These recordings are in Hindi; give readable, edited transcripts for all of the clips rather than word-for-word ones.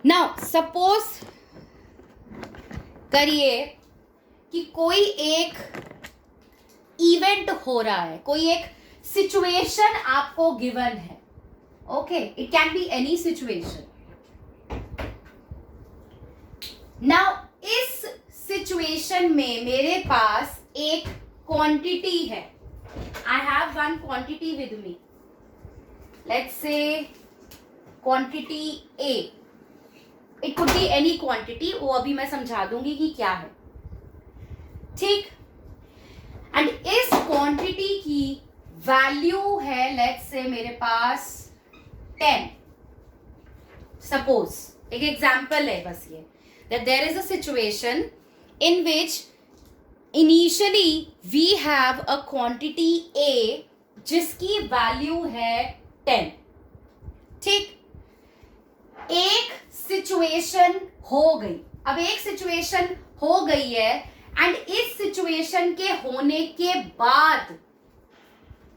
नाउ सपोज करिए कि कोई एक इवेंट हो रहा है, कोई एक सिचुएशन आपको गिवन है. Okay, it can be any situation. Now इस सिचुएशन में मेरे पास एक क्वांटिटी है. I have one quantity with me. Let's say quantity A. It could be any quantity, वो अभी मैं समझा दूंगी कि क्या है. ठीक. एंड इस क्वांटिटी की वैल्यू है, लेट्स से मेरे पास 10. सपोज एक एग्जाम्पल है बस ये, that there is a situation in which initially we have a quantity A जिसकी वैल्यू है 10. ठीक. एक सिचुएशन हो गई. अब एक सिचुएशन हो गई है एंड इस सिचुएशन के होने के बाद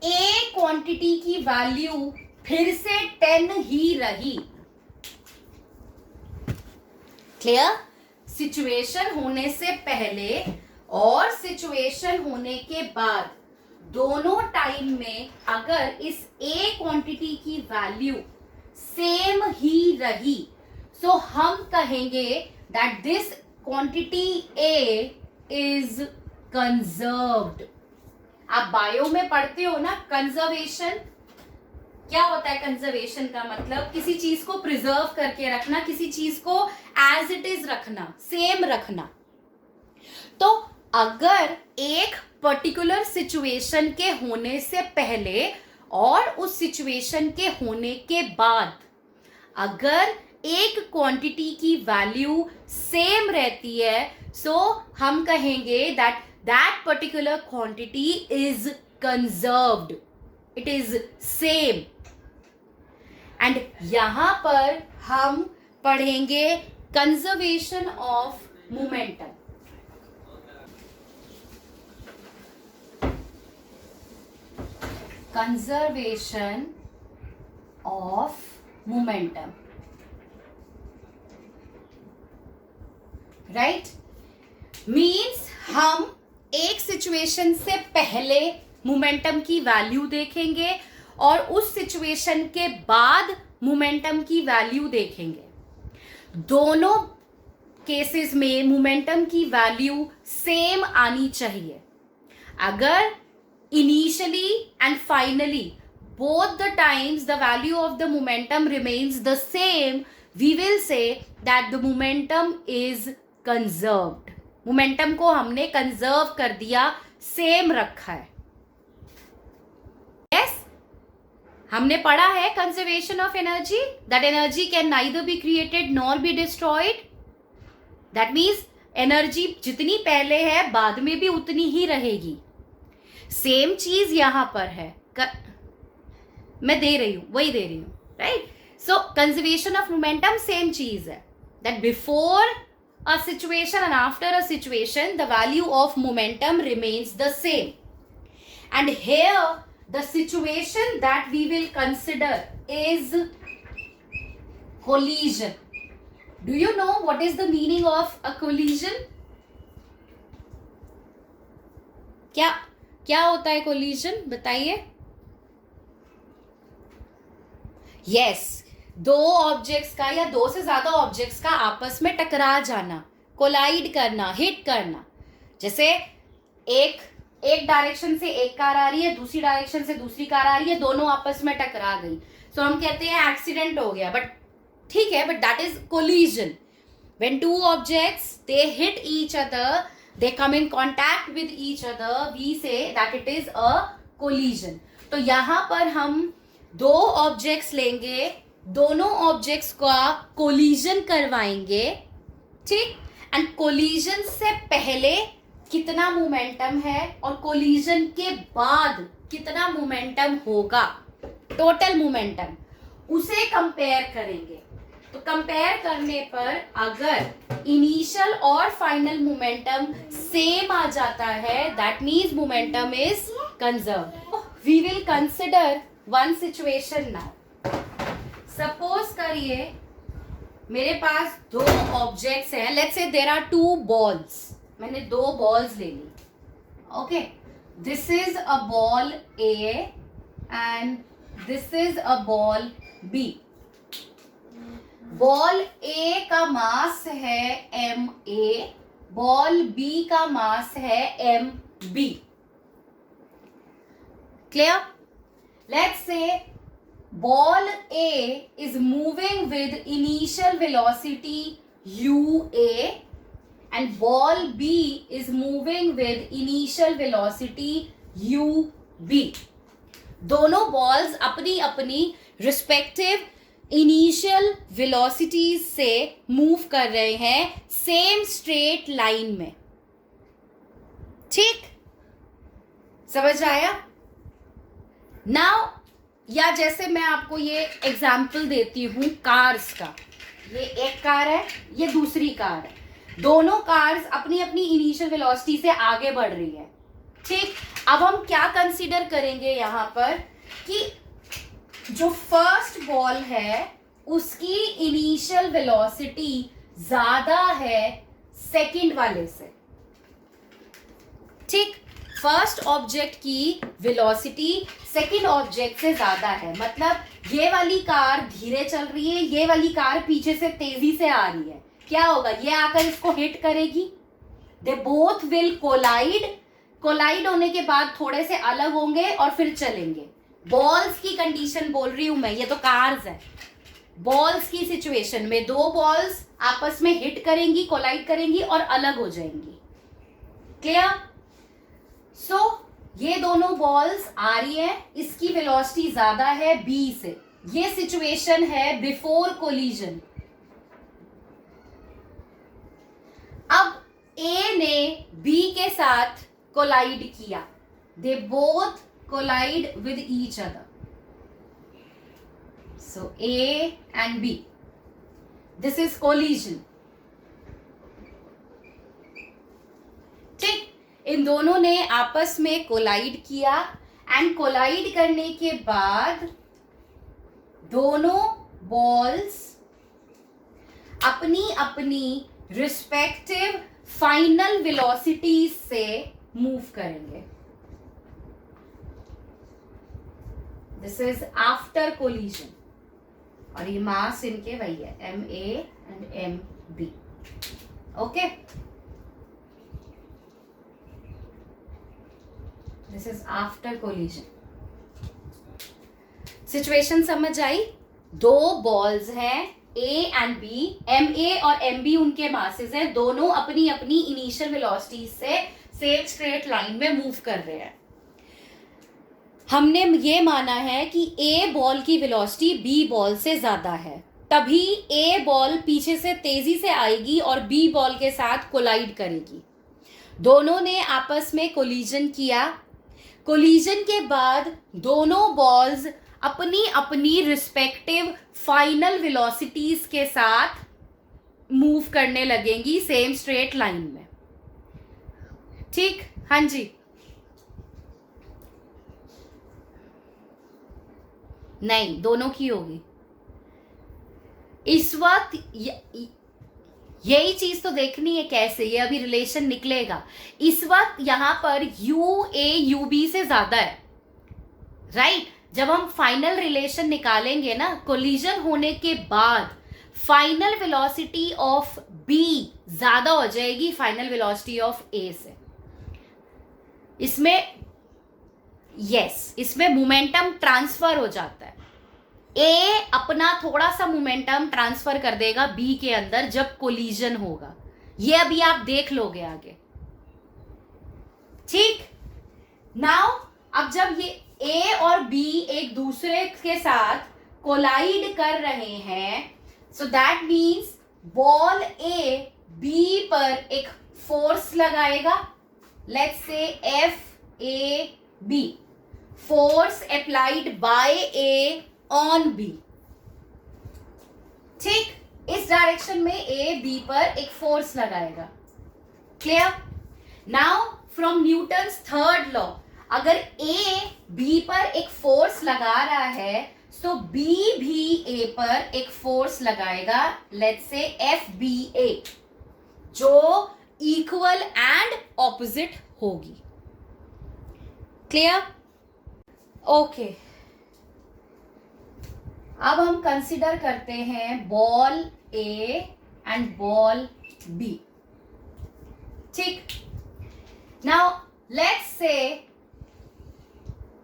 ए क्वांटिटी की वैल्यू फिर से 10 ही रही. क्लियर? सिचुएशन होने से पहले और सिचुएशन होने के बाद दोनों टाइम में अगर इस ए क्वांटिटी की वैल्यू सेम ही रही, सो हम कहेंगे that this quantity A is conserved. आप बायो में पढ़ते हो ना कंजर्वेशन. क्या होता है कंजर्वेशन का मतलब? किसी चीज को प्रिजर्व करके रखना, किसी चीज को एज इट इज रखना, सेम रखना. तो अगर एक पर्टिकुलर सिचुएशन के होने से पहले और उस सिचुएशन के होने के बाद अगर एक क्वांटिटी की वैल्यू सेम रहती है, सो हम कहेंगे that that particular quantity is conserved. It is same. And यहां पर हम पढ़ेंगे conservation of momentum. Conservation of momentum. Right? Means हम एक सिचुएशन से पहले मोमेंटम की वैल्यू देखेंगे और उस सिचुएशन के बाद मोमेंटम की वैल्यू देखेंगे. दोनों केसेस में मोमेंटम की वैल्यू सेम आनी चाहिए. अगर initially and finally both the times the value of the momentum remains the same, we will say that the momentum is conserved. Momentum को हमने कंजर्व कर दिया, सेम रखा है. यस, हमने पढ़ा है conservation of energy, that energy can neither be created nor be destroyed. That means energy जितनी पहले है बाद में भी उतनी ही रहेगी. सेम चीज यहां पर है, मैं दे रही हूं, वही दे रही हूं. Right? So conservation of momentum same चीज है, that before a situation and after a situation the value of momentum remains the same. And here the situation that we will consider is collision. Do you know what is the meaning of a collision? क्या होता है collision? बताइए. Yes, दो ऑब्जेक्ट्स का या दो से ज्यादा ऑब्जेक्ट्स का आपस में टकरा जाना, कोलाइड करना, हिट करना. जैसे एक डायरेक्शन से एक कार आ रही है, दूसरी डायरेक्शन से दूसरी कार आ रही है, दोनों आपस में टकरा गई, सो हम कहते हैं एक्सीडेंट हो गया. बट ठीक है, but that is collision. When two objects they hit each other, they come in contact with each other, we say that it is a collision. तो यहां पर हम दो ऑब्जेक्ट्स लेंगे, दोनों ऑब्जेक्ट्स का कोलिजन करवाएंगे. ठीक. एंड कोलिजन से पहले कितना मोमेंटम है और कोलिजन के बाद कितना मोमेंटम होगा, टोटल मोमेंटम, उसे कंपेयर करेंगे. तो कंपेयर करने पर अगर इनिशियल और फाइनल मोमेंटम सेम आ जाता है, that means momentum is conserved. We will consider one situation now. Suppose करिए मेरे पास दो ऑब्जेक्ट्स हैं, let's say there are two balls, मैंने दो बॉल्स ले ली, okay, this is a ball A and this is a ball B. Ball A का मास है एम ए, बॉल बी का मास है m b. Clear? Let's say ball A is moving with initial velocity UA and ball B is moving with initial velocity UB. दोनों balls अपनी अपनी respective initial velocities से move कर रहे हैं same straight line में। ठीक? समझ आया? Now या जैसे मैं आपको ये एग्जाम्पल देती हूँ कार्स का, ये एक कार है, ये दूसरी कार है, दोनों कार्स अपनी अपनी इनिशियल वेलोसिटी से आगे बढ़ रही है। ठीक, अब हम क्या कंसीडर करेंगे यहाँ पर कि जो फर्स्ट बॉल है उसकी इनिशियल वेलोसिटी ज्यादा है सेकंड वाले से। ठीक, फर्स्ट ऑब्जेक्ट की वेलोसिटी सेकंड ऑब्जेक्ट से ज्यादा है, मतलब ये वाली कार धीरे चल रही है, ये वाली कार पीछे से तेजी से आ रही है। क्या होगा, ये आकर इसको हिट करेगी, they both will collide, collide होने के बाद थोड़े से अलग होंगे और फिर चलेंगे। बॉल्स की कंडीशन बोल रही हूं मैं, ये तो कार्स है। बॉल्स की सिचुएशन में दो बॉल्स आपस में हिट करेंगी, कोलाइड करेंगी और अलग हो जाएंगी। क्लियर? सो ये दोनों बॉल्स आ रही है, इसकी वेलोसिटी ज्यादा है बी से। ये सिचुएशन है बिफोर कोलिजन। अब ए ने बी के साथ कोलाइड किया, they both collide with each other, so A and B, this is collision. ठीक, इन दोनों ने आपस में कोलाइड किया एंड कोलाइड करने के बाद दोनों बॉल्स अपनी अपनी रिस्पेक्टिव फाइनल वेलोसिटीज से मूव करेंगे। दिस इज आफ्टर कोलिजन और ये मास इनके वही है M A and M B. Okay, this is after collision. Situation समझ आई? दो बॉल्स हैं A and B, M A और एम बी उनके मासेस हैं, दोनों अपनी अपनी इनिशियल वेलोसिटी से सेम स्ट्रेट लाइन में मूव कर रहे हैं। हमने ये माना है कि ए बॉल की वेलोसिटी बी बॉल से ज्यादा है, तभी ए बॉल पीछे से तेजी से आएगी और बी बॉल के साथ कोलाइड करेगी। दोनों ने आपस में कोलिजन किया, कोलिजन के बाद दोनों बॉल्स अपनी अपनी रिस्पेक्टिव फाइनल वेलोसिटीज के साथ मूव करने लगेंगी सेम स्ट्रेट लाइन में। ठीक, हाँ जी, नहीं दोनों की होगी। इस वक्त यही चीज तो देखनी है कैसे ये अभी रिलेशन निकलेगा। इस वक्त यहां पर यू ए यू बी से ज्यादा है, राइट? जब हम फाइनल रिलेशन निकालेंगे ना, कोलिजन होने के बाद फाइनल वेलोसिटी ऑफ बी ज्यादा हो जाएगी फाइनल वेलोसिटी ऑफ ए से। इसमें इसमें मोमेंटम ट्रांसफर हो जाता है। ए अपना थोड़ा सा मोमेंटम ट्रांसफर कर देगा बी के अंदर जब कोलिजन होगा, ये अभी आप देख लोगे आगे। ठीक, नाउ अब जब ये ए और बी एक दूसरे के साथ कोलाइड कर रहे हैं, so that means ball A B पर एक फोर्स लगाएगा, let's say F A B, force applied by A on B. ठीक, इस डायरेक्शन में ए बी पर एक फोर्स लगाएगा। Clear? Now from Newton's third law, अगर ए बी पर एक फोर्स लगा रहा है सो बी भी ए पर एक फोर्स लगाएगा, let's say F B A, जो इक्वल एंड ऑपोजिट होगी। क्लियर? ओके, अब हम कंसिडर करते हैं ball A and ball B. ठीक, now let's say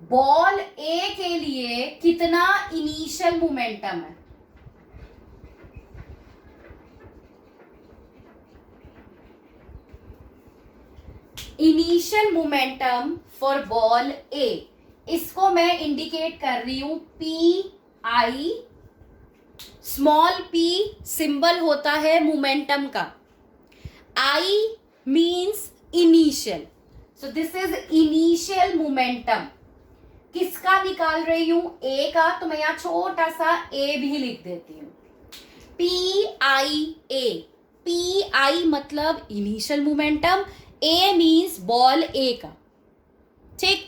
ball A के लिए कितना इनिशियल मोमेंटम है? Initial momentum for ball A, इसको मैं इंडिकेट कर रही हूं P I. Small P symbol होता है मोमेंटम का, I means initial, so this is initial momentum. किसका निकाल रही हूं? ए का, तो मैं यहां छोटा सा ए भी लिख देती हूं, P I A. P I मतलब initial momentum, A means ball A का। ठीक,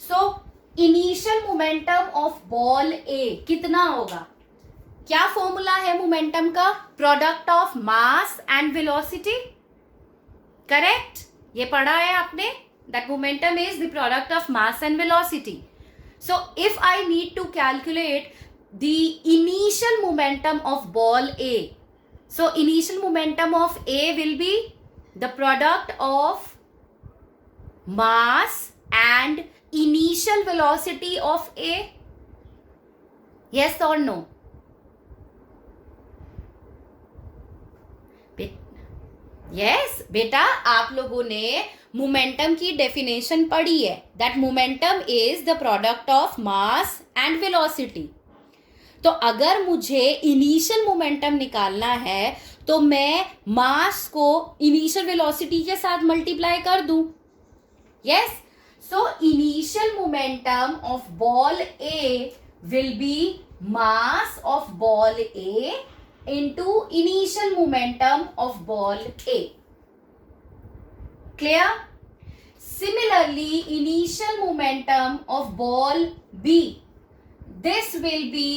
so initial momentum of ball A कितना होगा? क्या फॉर्मूला है मोमेंटम का? Product of mass and velocity. Correct, ये पढ़ा है आपने, that momentum is the product of mass and velocity. So if I need to calculate the initial momentum of ball A, so initial momentum of A will be the product of mass and initial velocity of A. Yes or no? Yes, बेटा आप लोगों ने मोमेंटम की डेफिनेशन पढ़ी है, that momentum is the product of mass and velocity. तो अगर मुझे इनिशियल मोमेंटम निकालना है तो मैं मास को इनिशियल वेलोसिटी के साथ मल्टीप्लाई कर दूं. Yes, so initial momentum of ball A will B mass of ball A into initial momentum of ball A. Clear? Similarly, initial momentum of ball B, this will be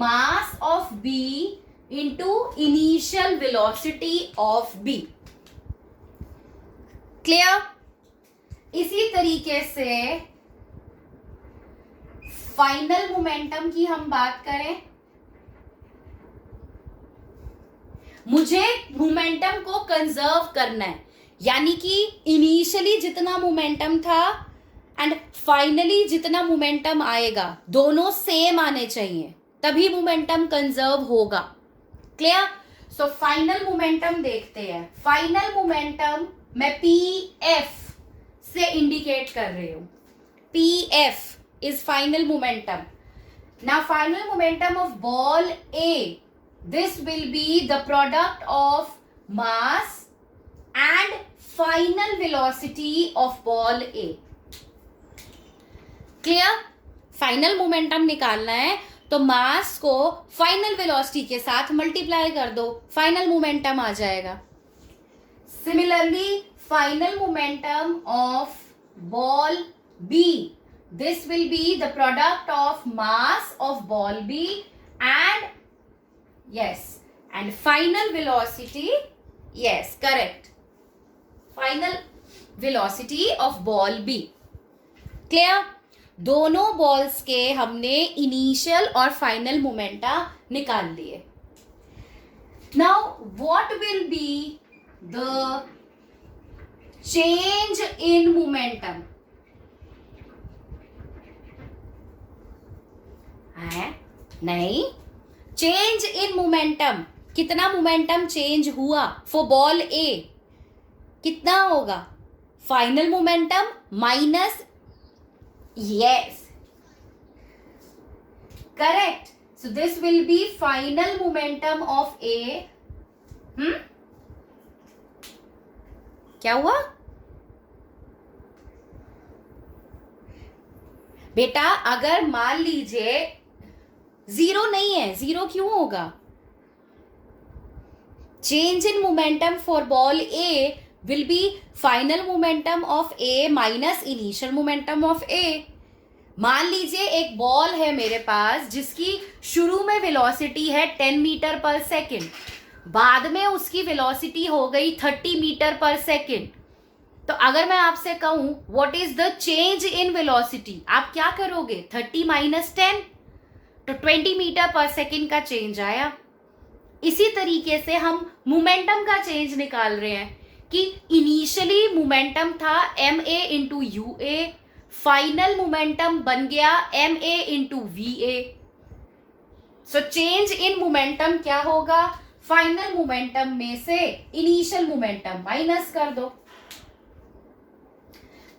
mass of B into initial velocity of B. Clear? इसी तरीके से फाइनल मोमेंटम की हम बात करें, मुझे मोमेंटम को कंजर्व करना है, यानी कि इनिशियली जितना मोमेंटम था एंड फाइनली जितना मोमेंटम आएगा दोनों सेम आने चाहिए, तभी मोमेंटम कंजर्व होगा. क्लियर? सो फाइनल मोमेंटम देखते हैं. फाइनल मोमेंटम मैं पी एफ से इंडिकेट कर रही हूं. P F is final momentum. Now final momentum of ball A, this will be the product of mass and final velocity of ball A. Clear? Final momentum निकालना है तो मास को फाइनल वेलोसिटी के साथ मल्टीप्लाई कर दो, फाइनल मोमेंटम आ जाएगा. Similarly final momentum of ball B, this will be the product of mass of ball B and yes, and final velocity, yes, correct, final velocity of ball B. Clear? दोनों बॉल्स के हमने इनिशियल और फाइनल मोमेंटा निकाल लिए. Now what will be the change in momentum? है नहीं, चेंज इन मोमेंटम, कितना मोमेंटम चेंज हुआ फॉर बॉल ए? कितना होगा? Final momentum minus, yes, correct. So this will be final momentum of A. क्या हुआ बेटा? अगर मान लीजिए जीरो नहीं है, जीरो क्यों होगा? Change in momentum for ball A will be final momentum of A minus initial momentum of A. मान लीजिए एक बॉल है मेरे पास जिसकी शुरू में वेलोसिटी है 10 मीटर पर सेकेंड, बाद में उसकी वेलोसिटी हो गई 30 मीटर पर सेकेंड। तो अगर मैं आपसे कहूं what is the change in velocity, आप क्या करोगे? 30 माइनस 10, तो 20 मीटर पर सेकेंड का चेंज आया। इसी तरीके से हम मोमेंटम का चेंज निकाल रहे हैं कि इनिशियली मोमेंटम था ma into U A, final momentum बन गया ma into V A. So change in momentum क्या होगा? फाइनल मोमेंटम में से इनिशियल मोमेंटम माइनस कर दो।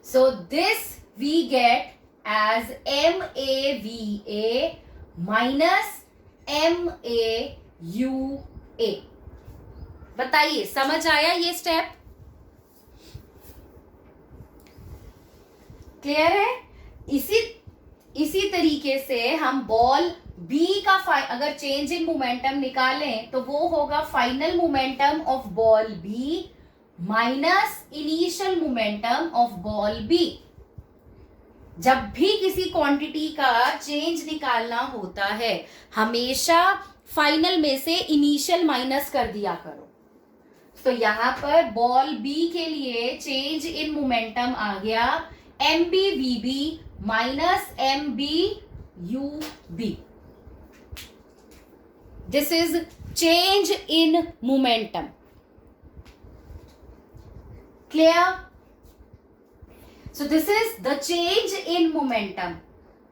So this we get as MAVA minus MAUA। बताइए समझ आया ये स्टेप? क्लियर है? इसी तरीके से हम बॉल B का अगर चेंज इन मोमेंटम निकालें तो वो होगा final momentum of ball B minus initial momentum of ball B। जब भी किसी क्वांटिटी का चेंज निकालना होता है हमेशा फाइनल में से इनिशियल माइनस कर दिया करो। तो यहां पर बॉल B के लिए चेंज इन मोमेंटम आ गया MBVB minus MBUB। This is change in momentum. Clear? So this is the change in momentum.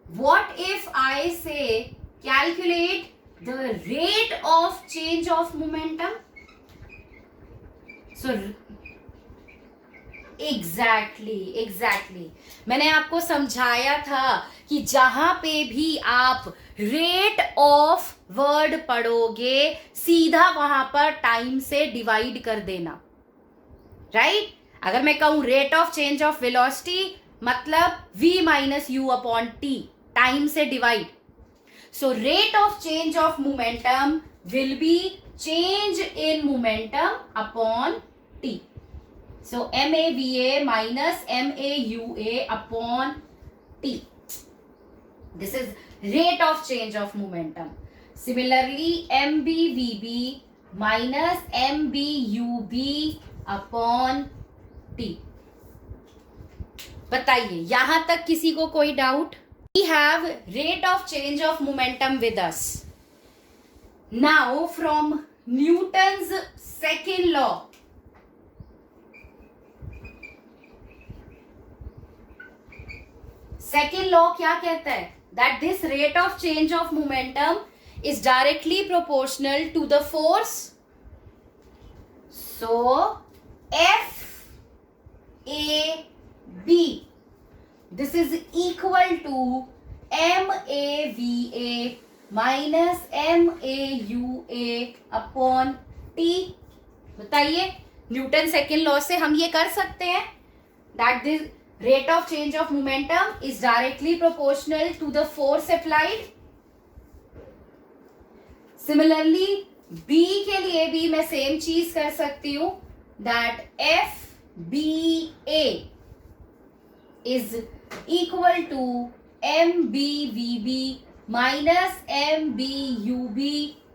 What if I say calculate the rate of change of momentum? So exactly मैंने आपको समझाया था कि जहां पे भी आप रेट ऑफ वर्ड पढ़ोगे सीधा वहां पर टाइम से डिवाइड कर देना, राइट? अगर मैं कहूं rate of change of velocity मतलब v minus U upon T, time से divide. So rate of change of momentum will be change in momentum upon t। So MAVA minus MAUA upon t। This is rate of change of momentum. Similarly MBVB minus MBUB upon T। बताइए यहां तक किसी को कोई doubt? We have rate of change of momentum with us. Now from Newton's second law, second law क्या कहता है? That this rate of change of momentum is directly proportional to the force. So F AB, this is equal to MAVA minus MAUA upon T। बताइए न्यूटन सेकेंड लॉ से हम ये कर सकते हैं that this rate of change of momentum is directly proportional to the force applied। Similarly B के लिए भी मैं सेम चीज कर सकती हूं that FBA is equal to MBVB minus MBUB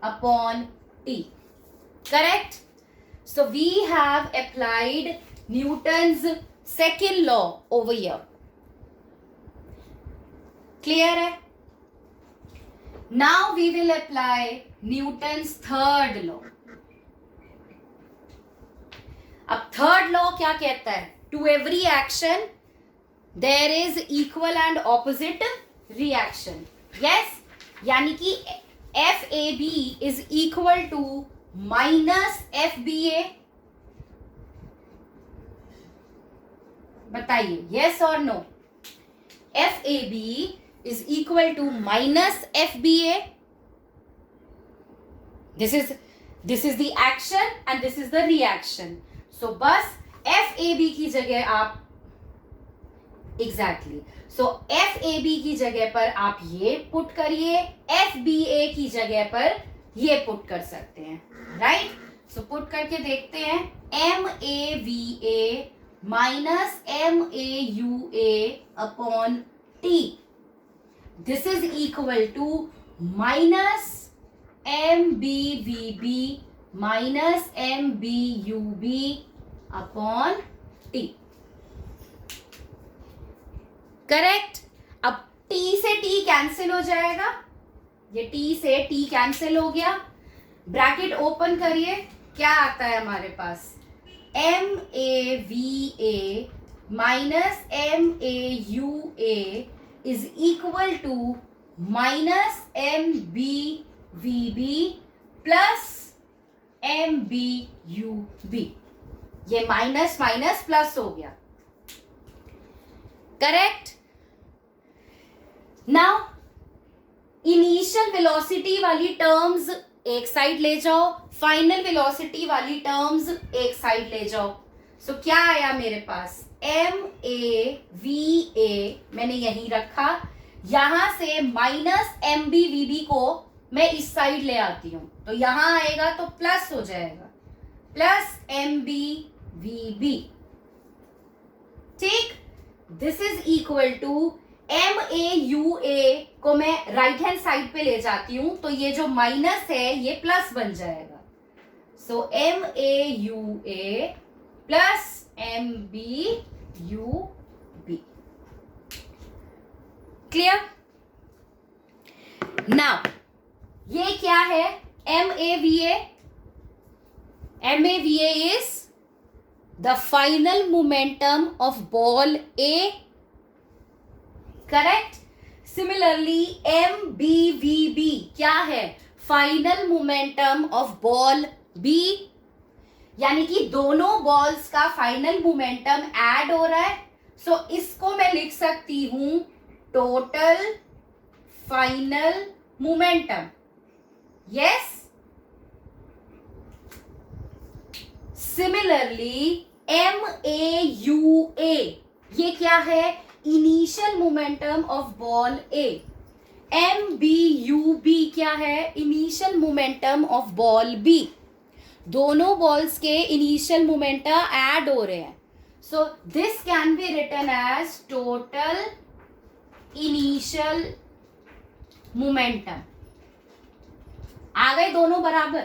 upon T. Correct? So we have applied Newton's second law over here. Clear है? Now we will apply Newton's third law. अब थर्ड लॉ क्या कहता है? To every action there is equal and opposite reaction. Yes, यानी कि FAB is equal to minus FBA। बताइए यस और no? FAB is equal to minus FBA। This is the action and this is the reaction. So बस FAB की जगह आप सो FAB की जगह पर आप ये पुट करिए, FBA की जगह पर ये पुट कर सकते हैं, राइट? सो पुट करके देखते हैं MAVA minus MAUA upon T। This is equal to minus M B V B minus M B U B upon T. Correct. अब t से t कैंसिल हो जाएगा, ये t से t कैंसिल हो गया. ब्रैकेट ओपन करिए, क्या आता है हमारे पास, M A V A minus M A U A is equal to minus M B V B plus M B U B. ये माइनस माइनस प्लस हो गया. करेक्ट. नाउ इनिशियल वेलोसिटी वाली टर्म्स एक साइड ले जाओ, फाइनल वेलोसिटी वाली टर्म्स एक साइड ले जाओ. सो क्या आया मेरे पास, एम ए वी ए मैंने यहीं रखा, यहां से minus M B V B को मैं इस साइड ले आती हूं, तो यहां आएगा तो प्लस हो जाएगा, plus M B V B. ठीक. This is equal to M A U A को मैं राइट हैंड साइड पे ले जाती हूं, तो ये जो माइनस है ये प्लस बन जाएगा. So M A U A plus M B U B. Clear. Now ये क्या है, M A V A. M A V A is the final momentum of ball A. Correct. Similarly M B V B क्या है, final momentum of ball B. यानी कि दोनों बॉल्स का फाइनल मोमेंटम ऐड हो रहा है. सो इसको मैं लिख सकती हूं total final momentum. Yes. Similarly M A U A ये क्या है, initial momentum of ball A. M B U B क्या है, initial momentum of ball B. दोनों बॉल्स के इनिशियल मोमेंटम ऐड हो रहे हैं. So this can be written as total initial momentum. आ गए दोनों बराबर,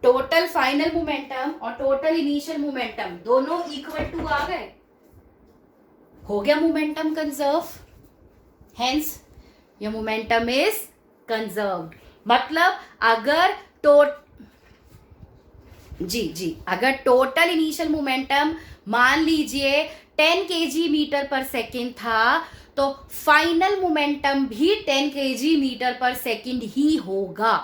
टोटल फाइनल मोमेंटम और टोटल इनिशियल मोमेंटम दोनों इक्वल टू आ गए. हो गया momentum conserve. Hence your momentum is conserved. मतलब अगर अगर टोटल इनिशियल मोमेंटम मान लीजिए 10 kg मीटर पर सेकेंड था, तो फाइनल मोमेंटम भी 10 kg मीटर पर सेकेंड ही होगा.